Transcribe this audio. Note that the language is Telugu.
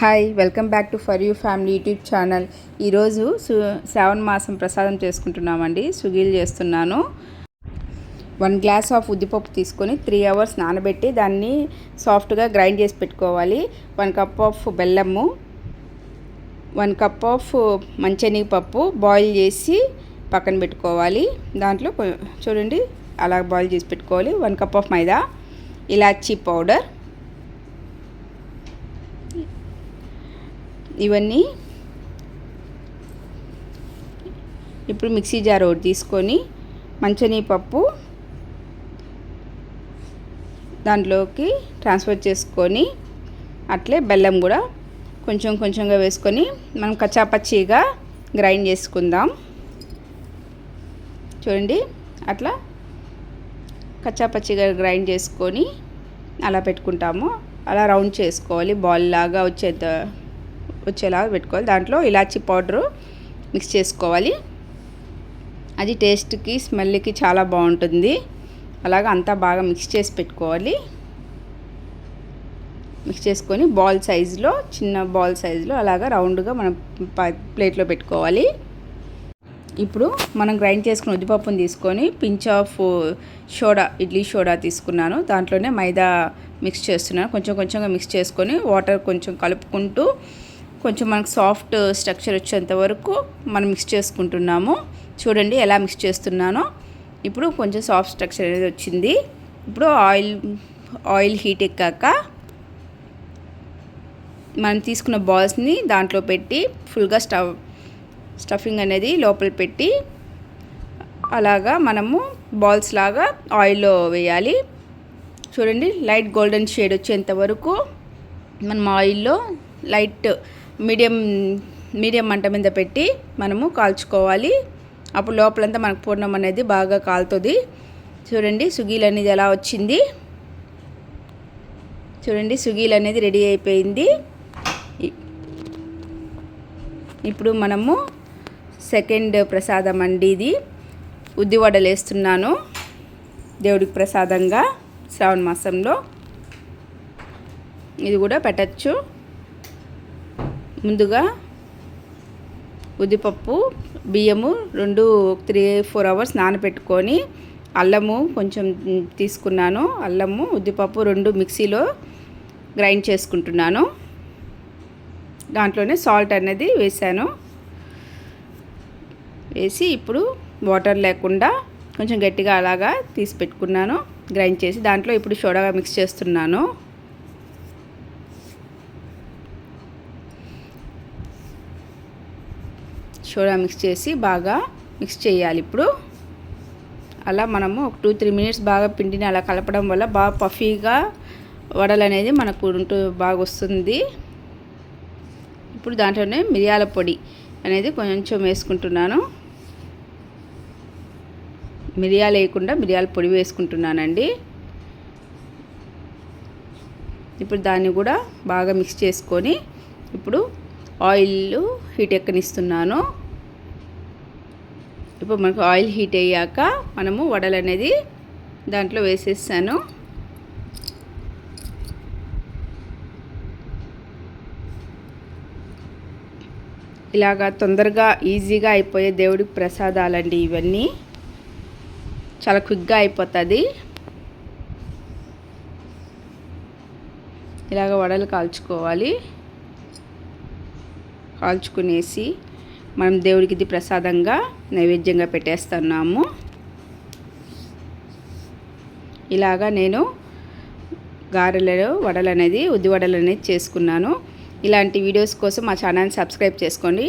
Hi welcome back to for you family YouTube channel. ఈరోజు శ్రావణ మాసం ప్రసాదం చేసుకుంటున్నామండి. సుగీలు చేస్తున్నాను. 1 గ్లాస్ ఆఫ్ ఉద్దిపప్పు తీసుకొని 3 అవర్స్ నానబెట్టి దాన్ని సాఫ్ట్గా గ్రైండ్ చేసి పెట్టుకోవాలి. 1 కప్ ఆఫ్ బెల్లము, 1 కప్ ఆఫ్ మంచెనగపప్పు బాయిల్ చేసి పక్కన పెట్టుకోవాలి. దాంట్లో చూడండి అలా బాయిల్ చేసి పెట్టుకోవాలి. 1 cup of maida, elaichi powder, ఇవన్నీ ఇప్పుడు మిక్సీ జార్ ఒకటి తీసుకొని మంచెనగపప్పు దాంట్లోకి ట్రాన్స్ఫర్ చేసుకొని అట్లే బెల్లం కూడా కొంచెం కొంచెంగా వేసుకొని మనం కచ్చాపచ్చిగా గ్రైండ్ చేసుకుందాం. చూడండి అట్లా కచ్చాపచ్చిగా గ్రైండ్ చేసుకొని అలా పెట్టుకుంటాము. అలా రౌండ్ చేసుకోవాలి, బాల్ లాగా వచ్చేలాగా పెట్టుకోవాలి. దాంట్లో ఇలాచీ పౌడరు మిక్స్ చేసుకోవాలి. అది టేస్ట్కి స్మెల్కి చాలా బాగుంటుంది. అలాగా అంతా బాగా మిక్స్ చేసి పెట్టుకోవాలి. మిక్స్ చేసుకొని బాల్ సైజులో, చిన్న బాల్ సైజులో అలాగా రౌండ్గా మనం ప్లేట్లో పెట్టుకోవాలి. ఇప్పుడు మనం గ్రైండ్ చేసుకున్న ఉద్దిపప్పుని తీసుకొని pinch of soda, idli soda తీసుకున్నాను. దాంట్లోనే మైదా మిక్స్ చేస్తున్నాను. కొంచెం కొంచెంగా మిక్స్ చేసుకొని వాటర్ కొంచెం కలుపుకుంటూ కొంచెం మనకు సాఫ్ట్ స్ట్రక్చర్ వచ్చేంత వరకు మనం మిక్స్ చేసుకుంటున్నాము. చూడండి ఎలా మిక్స్ చేస్తున్నానో. ఇప్పుడు కొంచెం సాఫ్ట్ స్ట్రక్చర్ అనేది వచ్చింది. ఇప్పుడు ఆయిల్ హీట్ ఎక్కాక మనం తీసుకున్న బాల్స్ని దాంట్లో పెట్టి ఫుల్గా స్టఫింగ్ అనేది లోపల పెట్టి అలాగా మనము బాల్స్ లాగా ఆయిల్లో వేయాలి. చూడండి లైట్ గోల్డెన్ షేడ్ వచ్చేంత వరకు మనం ఆయిల్లో లైట్ మీడియం మంట మీద పెట్టి మనము కాల్చుకోవాలి. అప్పుడు లోపలంతా మనకు పూర్ణం అనేది బాగా కాలుతుంది. చూడండి సుగీలు అనేది ఎలా వచ్చింది. చూడండి సుగీలు అనేది రెడీ అయిపోయింది. ఇప్పుడు మనము సెకండ్ ప్రసాదం అండి. ఇది ఉద్దివడలు వేస్తున్నాను దేవుడికి ప్రసాదంగా శ్రావణ మాసంలో. ఇది కూడా పెట్టచ్చు. ముందుగా ఉద్దిపప్పు, బియ్యము 3-4 అవర్స్ నానబెట్టుకొని అల్లము కొంచెం తీసుకున్నాను. అల్లము, ఉద్దిపప్పు 2 మిక్సీలో గ్రైండ్ చేసుకుంటున్నాను. దాంట్లోనే సాల్ట్ అనేది వేసాను. వేసి ఇప్పుడు వాటర్ లేకుండా కొంచెం గట్టిగా అలాగా తీసి పెట్టుకున్నాను. గ్రైండ్ చేసి దాంట్లో ఇప్పుడు సోడాగా మిక్స్ చేస్తున్నాను. సోడా మిక్స్ చేసి బాగా మిక్స్ చేయాలి. ఇప్పుడు అలా మనము ఒక 2-3 మినిట్స్ బాగా పిండిని అలా కలపడం వల్ల బాగా పఫీగా వడలు అనేది మనకు బాగా వస్తుంది. ఇప్పుడు దాంట్లోనే మిరియాల పొడి అనేది కొంచెం వేసుకుంటున్నాను. మిరియాలు వేయకుండా మిరియాల పొడి వేసుకుంటున్నానండి. ఇప్పుడు దాన్ని కూడా బాగా మిక్స్ చేసుకొని ఇప్పుడు ఆయిల్ హీట్ ఎక్కనిస్తున్నాను. ఇప్పుడు మనకు ఆయిల్ హీట్ అయ్యాక మనము వడలు అనేది దాంట్లో వేసేసాను. ఇలాగా తొందరగా ఈజీగా అయిపోయే దేవుడికి ప్రసాదాలండి ఇవన్నీ. చాలా క్విక్గా అయిపోతుంది. ఇలాగ వడలు కాల్చుకోవాలి. కాల్చుకునేసి మనం దేవుడికి ఇది ప్రసాదంగా నైవేద్యంగా పెట్టేస్తున్నాము. ఇలాగా నేను గారెలు, వడలు అనేది, ఉద్ది వడలు అనేది చేసుకున్నాను. ఇలాంటి వీడియోస్ కోసం మా ఛానల్ని సబ్స్క్రైబ్ చేసుకోండి.